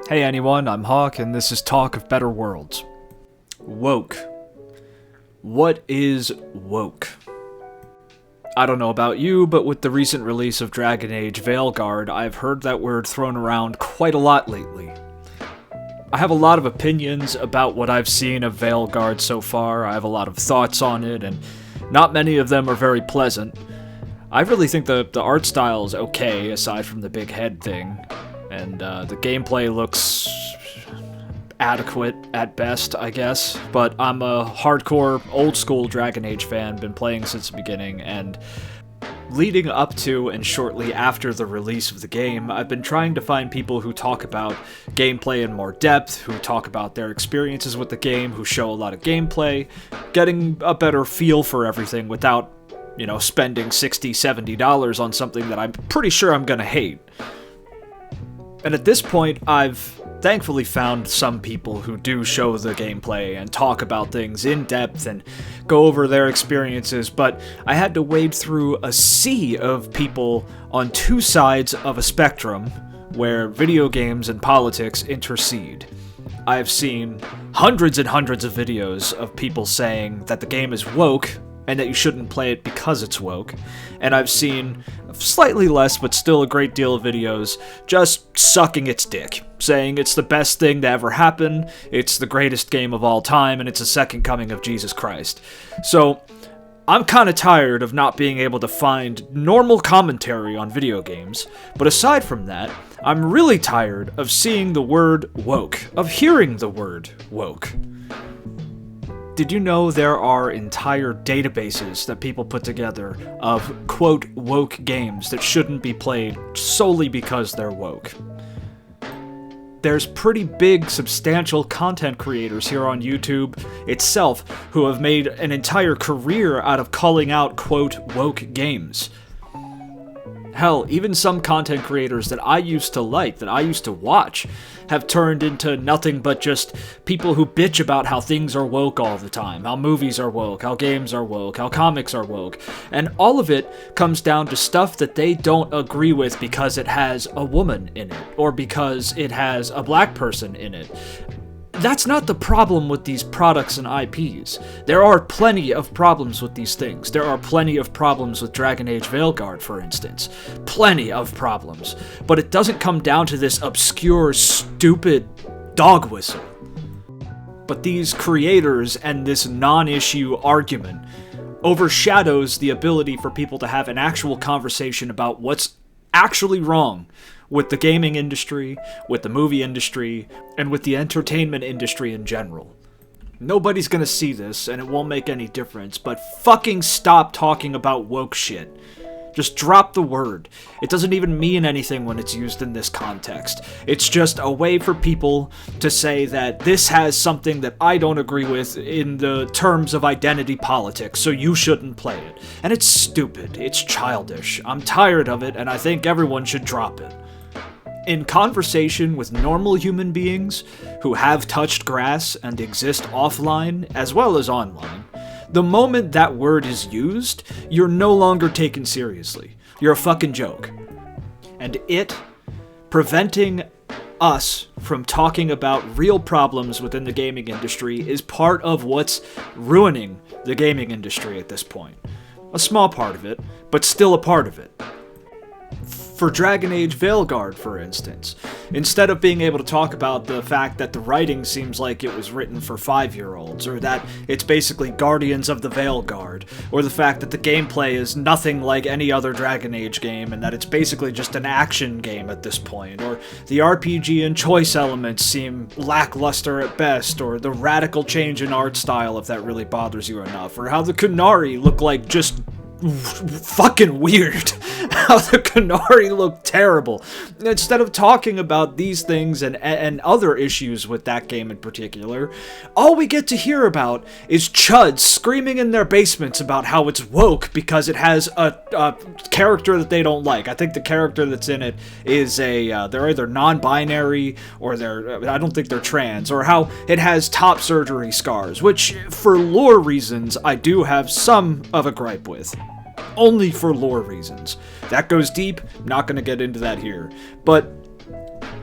Hey anyone, I'm Hawk, and this is Talk of Better Worlds. Woke. What is woke? I don't know about you, but with the recent release of Dragon Age Veilguard, I've heard that word thrown around quite a lot lately. I have a lot of opinions about what I've seen of Veilguard so far. I have a lot of thoughts on it, and not many of them are very pleasant. I really think the art style is okay, aside from the big head thing. And the gameplay looks adequate at best, I guess. But I'm a hardcore, old-school Dragon Age fan, been playing since the beginning, and leading up to and shortly after the release of the game, I've been trying to find people who talk about gameplay in more depth, who talk about their experiences with the game, who show a lot of gameplay, getting a better feel for everything without, spending $60, $70 on something that I'm pretty sure I'm gonna hate. And at this point, I've thankfully found some people who do show the gameplay and talk about things in depth and go over their experiences, but I had to wade through a sea of people on two sides of a spectrum where video games and politics intercede. I've seen hundreds and hundreds of videos of people saying that the game is woke and that you shouldn't play it because it's woke. And I've seen slightly less, but still a great deal of videos just sucking its dick, saying it's the best thing to ever happen, it's the greatest game of all time, and it's a second coming of Jesus Christ. So, I'm kinda tired of not being able to find normal commentary on video games, but aside from that, I'm really tired of seeing the word woke, of hearing the word woke. Did you know there are entire databases that people put together of, quote, woke games that shouldn't be played solely because they're woke? There's pretty big, substantial content creators here on YouTube itself who have made an entire career out of calling out, quote, woke games. Hell, even some content creators that I used to like, that I used to watch, have turned into nothing but just people who bitch about how things are woke all the time, how movies are woke, how games are woke, how comics are woke, and all of it comes down to stuff that they don't agree with because it has a woman in it, or because it has a black person in it. That's not the problem with these products and IPs. There are plenty of problems with these things. There are plenty of problems with Dragon Age Veilguard, for instance. Plenty of problems. But it doesn't come down to this obscure, stupid dog whistle. But these creators and this non-issue argument overshadows the ability for people to have an actual conversation about what's actually wrong with the gaming industry, with the movie industry, and with the entertainment industry in general. Nobody's gonna see this, and it won't make any difference, but fucking stop talking about woke shit. Just drop the word. It doesn't even mean anything when it's used in this context. It's just a way for people to say that this has something that I don't agree with in the terms of identity politics, so you shouldn't play it. And it's stupid. It's childish. I'm tired of it, and I think everyone should drop it. In conversation with normal human beings who have touched grass and exist offline as well as online, the moment that word is used, you're no longer taken seriously. You're a fucking joke. And it preventing us from talking about real problems within the gaming industry is part of what's ruining the gaming industry at this point. A small part of it, but still a part of it. For Dragon Age Veilguard, for instance, instead of being able to talk about the fact that the writing seems like it was written for 5-year-olds, or that it's basically Guardians of the Veilguard, or the fact that the gameplay is nothing like any other Dragon Age game, and that it's basically just an action game at this point, or the RPG and choice elements seem lackluster at best, or the radical change in art style if that really bothers you enough, or how the Qunari look like just fucking weird. How the Qunari look terrible. Instead of talking about these things and other issues with that game in particular, all we get to hear about is chuds screaming in their basements about how it's woke because it has a character that they don't like. I think the character that's in it is they're either non-binary or I don't think they're trans, or how it has top surgery scars, which for lore reasons I do have some of a gripe with. Only for lore reasons. That goes deep, not gonna get into that here. But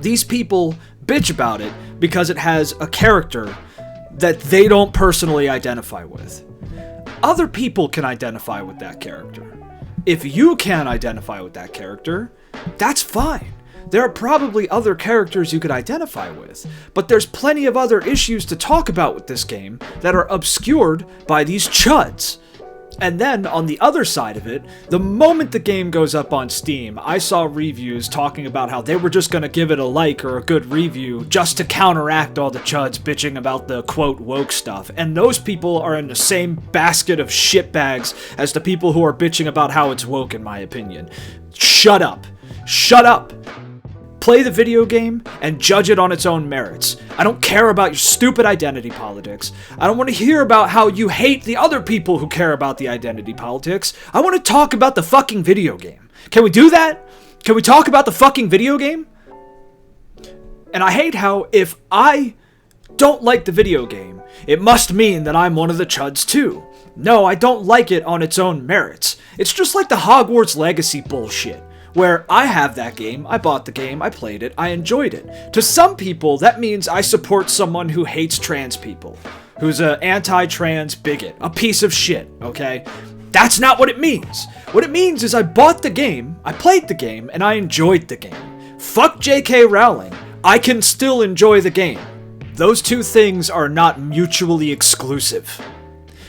These people bitch about it because it has a character that they don't personally identify with. Other people can identify with that character. If you can't identify with that character, that's fine. There are probably other characters you could identify with, but there's plenty of other issues to talk about with this game that are obscured by these chuds. And then, on the other side of it, the moment the game goes up on Steam, I saw reviews talking about how they were just gonna give it a like or a good review just to counteract all the chuds bitching about the quote woke stuff. And those people are in the same basket of shitbags as the people who are bitching about how it's woke, in my opinion. Shut up. Shut up. Play the video game and judge it on its own merits. I don't care about your stupid identity politics. I don't want to hear about how you hate the other people who care about the identity politics. I want to talk about the fucking video game. Can we do that? Can we talk about the fucking video game? And I hate how if I don't like the video game, it must mean that I'm one of the chuds too. No, I don't like it on its own merits. It's just like the Hogwarts Legacy bullshit, where I have that game, I bought the game, I played it, I enjoyed it. To some people, that means I support someone who hates trans people, who's an anti-trans bigot, a piece of shit, okay? That's not what it means. What it means is I bought the game, I played the game, and I enjoyed the game. Fuck J.K. Rowling, I can still enjoy the game. Those two things are not mutually exclusive.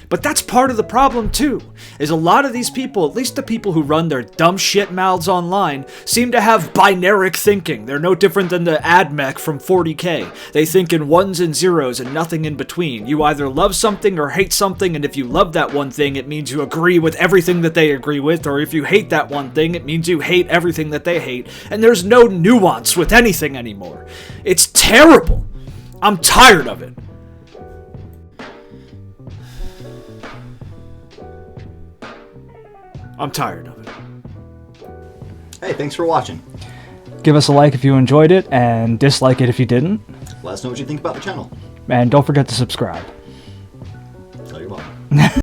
But that's part of the problem too, is a lot of these people, at least the people who run their dumb shit mouths online, seem to have binaric thinking. They're no different than the AdMech from 40K. They think in ones and zeros and nothing in between. You either love something or hate something, and if you love that one thing, it means you agree with everything that they agree with, or if you hate that one thing, it means you hate everything that they hate, and there's no nuance with anything anymore. It's terrible. I'm tired of it. I'm tired of it. Hey, thanks for watching. Give us a like if you enjoyed it, and dislike it if you didn't. Let us know what you think about the channel. And don't forget to subscribe. Tell your mom.